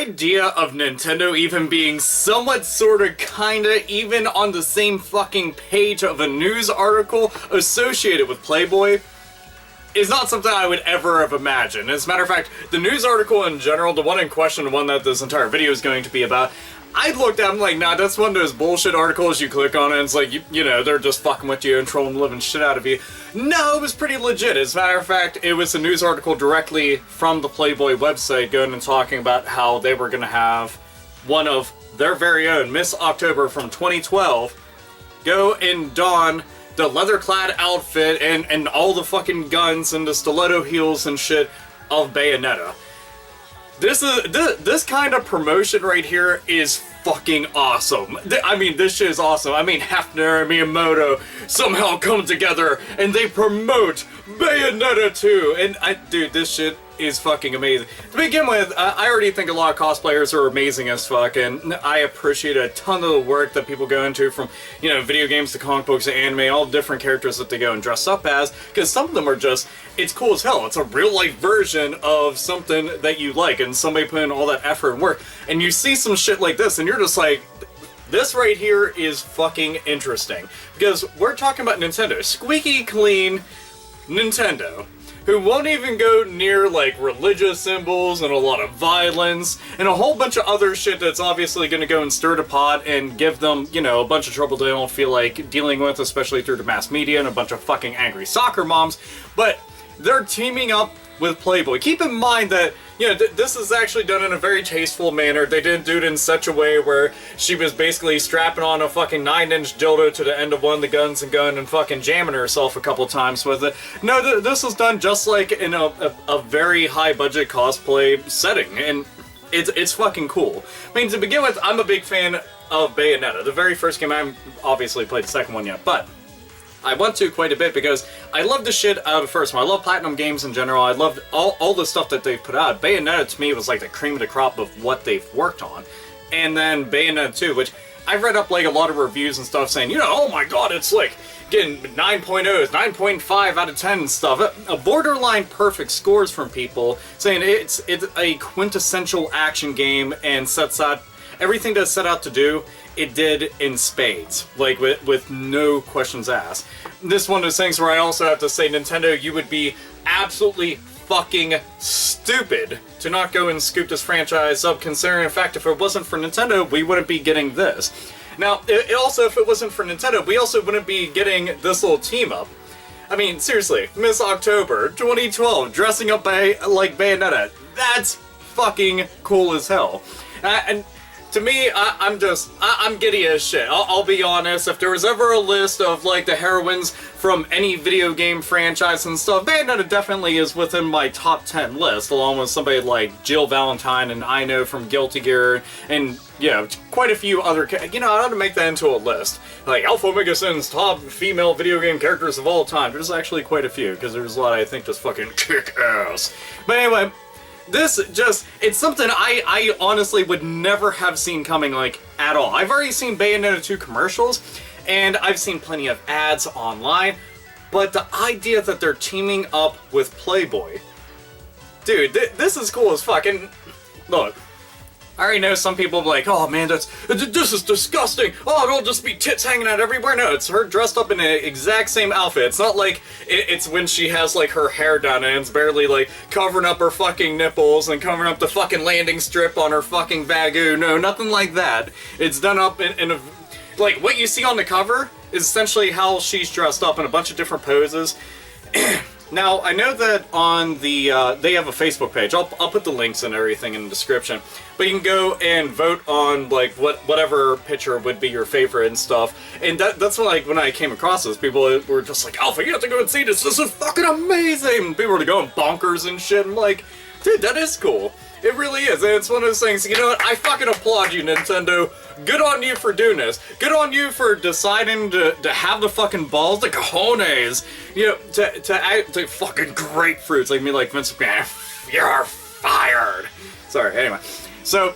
idea of Nintendo even being somewhat, sorta, kinda, even on the same fucking page of a news article associated with Playboy is not something I would ever have imagined. As a matter of fact, the news article in general, the one in question, the one that this entire video is going to be about, I looked at it, I'm like, nah, that's one of those bullshit articles you click on and it's like, you know, they're just fucking with you and trolling the living shit out of you. No, it was pretty legit. As a matter of fact, it was a news article directly from the Playboy website going and talking about how they were going to have one of their very own, Miss October from 2012, go and don the leather-clad outfit and all the fucking guns and the stiletto heels and shit of Bayonetta. This kind of promotion right here is fucking awesome. I mean, this shit is awesome. I mean, Hefner and Miyamoto somehow come together and they promote Bayonetta 2. And dude, this shit is fucking amazing. To begin with, I already think a lot of cosplayers are amazing as fuck, and I appreciate a ton of the work that people go into, from, you know, video games to comic books to anime, all the different characters that they go and dress up as, because some of them are just, it's cool as hell. It's a real-life version of something that you like, and somebody put in all that effort and work, and you see some shit like this, and you're just like, this right here is fucking interesting. Because we're talking about Nintendo. Squeaky clean Nintendo, who won't even go near, like, religious symbols and a lot of violence and a whole bunch of other shit that's obviously gonna go and stir the pot and give them, you know, a bunch of trouble they don't feel like dealing with, especially through the mass media and a bunch of fucking angry soccer moms. But they're teaming up with Playboy. Keep in mind that, you know, this is actually done in a very tasteful manner. They didn't do it in such a way where she was basically strapping on a fucking 9-inch dildo to the end of one of the guns and going and fucking jamming herself a couple times with it. No, this was done just like in a very high-budget cosplay setting, and it's fucking cool. I mean, to begin with, I'm a big fan of Bayonetta. The very first game, I haven't obviously played the second one yet, but I want to quite a bit because I love the shit out of the first one. I love Platinum games in general. I loved all the stuff that they've put out. Bayonetta to me was like the cream of the crop of what they've worked on. And then Bayonetta 2, which I've read up like a lot of reviews and stuff saying, you know, oh my god, it's like getting 9.0s, 9.5 out of 10 and stuff. A borderline perfect scores from people saying it's a quintessential action game and sets out everything that's set out to do. It did in spades, like with no questions asked. This is one of those things where I also have to say, Nintendo, you would be absolutely fucking stupid to not go and scoop this franchise up, considering in fact if it wasn't for Nintendo, we wouldn't be getting this. Now, it also, if it wasn't for Nintendo, we also wouldn't be getting this little team up. I mean, seriously, Miss October 2012, dressing up like Bayonetta, that's fucking cool as hell. And to me, I'm giddy as shit. I'll be honest, if there was ever a list of, like, the heroines from any video game franchise and stuff, Bayonetta definitely is within my top 10 list, along with somebody like Jill Valentine and I know from Guilty Gear, and, you know, quite a few other, you know, I ought to make that into a list. Like, AlphaOmegaSin's top female video game characters of all time. There's actually quite a few, because there's a lot I think just fucking kick ass. But anyway, this just, it's something I honestly would never have seen coming, like, at all. I've already seen Bayonetta 2 commercials, and I've seen plenty of ads online, but the idea that they're teaming up with Playboy, dude, this is cool as fuck. And look, I already know some people will be like, oh man, this is disgusting. Oh, it'll just be tits hanging out everywhere. No, it's her dressed up in the exact same outfit. It's not like it's when she has like her hair down and it's barely like covering up her fucking nipples and covering up the fucking landing strip on her fucking bagoo. No, nothing like that. It's done up in a, like what you see on the cover is essentially how she's dressed up in a bunch of different poses. Now, I know that on the, they have a Facebook page. I'll put the links and everything in the description. But you can go and vote on, like, whatever picture would be your favorite and stuff. And that's when, like, when I came across this, people were just like, Alpha, you have to go and see this. This is fucking amazing. People were going bonkers and shit. I'm like, dude, that is cool. It really is. And it's one of those things, you know what? I fucking applaud you, Nintendo. Good on you for doing this. Good on you for deciding to have the fucking balls, the cojones, you know, to fucking grapefruits. Like me, like Vince McMahon, you're fired. Sorry, anyway. So,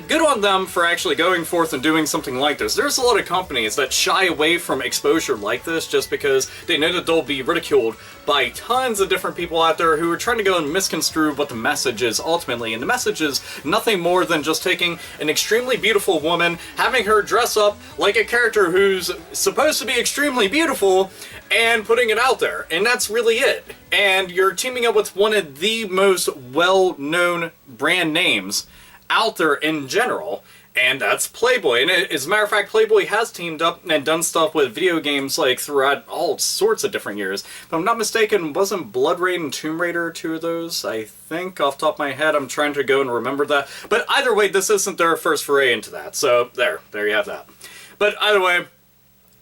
Good on them for actually going forth and doing something like this. There's a lot of companies that shy away from exposure like this just because they know that they'll be ridiculed by tons of different people out there who are trying to go and misconstrue what the message is ultimately. And the message is nothing more than just taking an extremely beautiful woman, having her dress up like a character who's supposed to be extremely beautiful, and putting it out there. And that's really it. And you're teaming up with one of the most well-known brand names out there in general, and that's Playboy. And as a matter of fact, Playboy has teamed up and done stuff with video games like throughout all sorts of different years. If I'm not mistaken, wasn't Blood Raid and Tomb Raider two of those? I think off the top of my head, I'm trying to go and remember that. But either way, this isn't their first foray into that. So there you have that. But either way,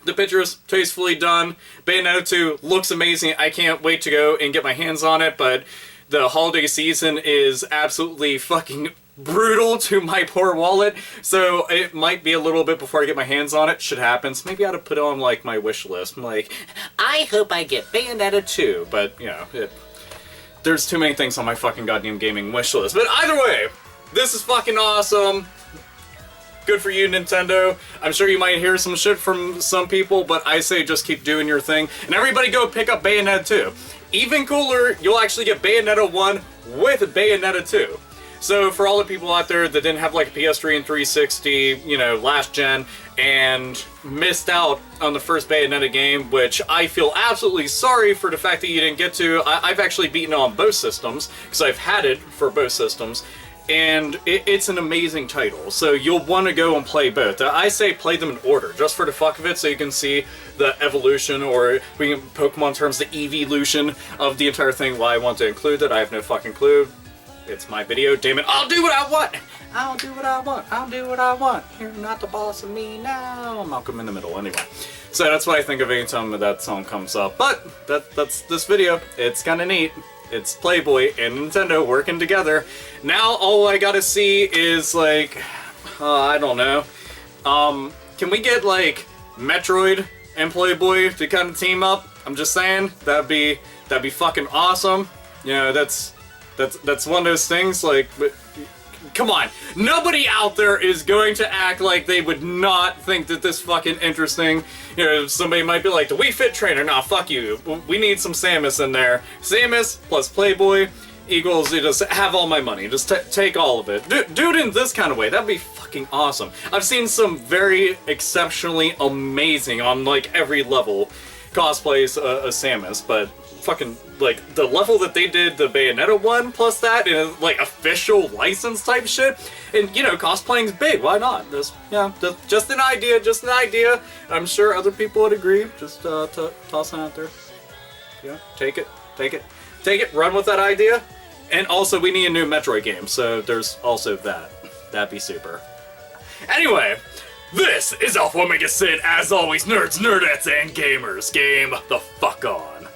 the picture is tastefully done. Bayonetta 2 looks amazing. I can't wait to go and get my hands on it, but the holiday season is absolutely fucking brutal to my poor wallet, so it might be a little bit before I get my hands on it. Shit happens. Maybe I ought to put it on, like, my wish list. I'm like, I hope I get Bayonetta 2, but, you know, there's too many things on my fucking goddamn gaming wish list. But either way, this is fucking awesome. Good for you, Nintendo. I'm sure you might hear some shit from some people, but I say just keep doing your thing. And everybody go pick up Bayonetta 2. Even cooler, you'll actually get Bayonetta 1 with Bayonetta 2. So for all the people out there that didn't have like a PS3 and 360, you know, last gen, and missed out on the first Bayonetta game, which I feel absolutely sorry for the fact that you didn't get to. I've actually beaten it on both systems, because I've had it for both systems, and it's an amazing title, so you'll want to go and play both. I say play them in order, just for the fuck of it, so you can see the evolution, or we in Pokemon terms, the evolution of the entire thing. Why I want to include that, I have no fucking clue. It's my video, damn it. I'll do what I want! I'll do what I want. I'll do what I want. You're not the boss of me now. Malcolm in the Middle, anyway. So that's what I think of anytime that song comes up. But that's this video. It's kind of neat. It's Playboy and Nintendo working together. Now all I gotta see is like, I don't know. Can we get like Metroid and Playboy to kind of team up? I'm just saying, that'd be fucking awesome. You know, that's one of those things, like, but come on, nobody out there is going to act like they would not think that this fucking interesting. You know, somebody might be like, the Wii Fit Trainer, nah, fuck you, we need some Samus in there. Samus plus Playboy equals, you just have all my money, just take all of it. Do it in this kind of way, that'd be fucking awesome. I've seen some very exceptionally amazing, on like every level, cosplays of Samus, but fucking, like, the level that they did the Bayonetta one plus that, and like official license type shit, and you know, cosplaying's big, why not? Just, yeah, just an idea, I'm sure other people would agree, just toss it out there. Yeah, take it, run with that idea. And also, we need a new Metroid game, so there's also that. That'd be super. Anyway, this is AlphaOmegaSin, as always, nerds, nerdettes, and gamers. Game the fuck on.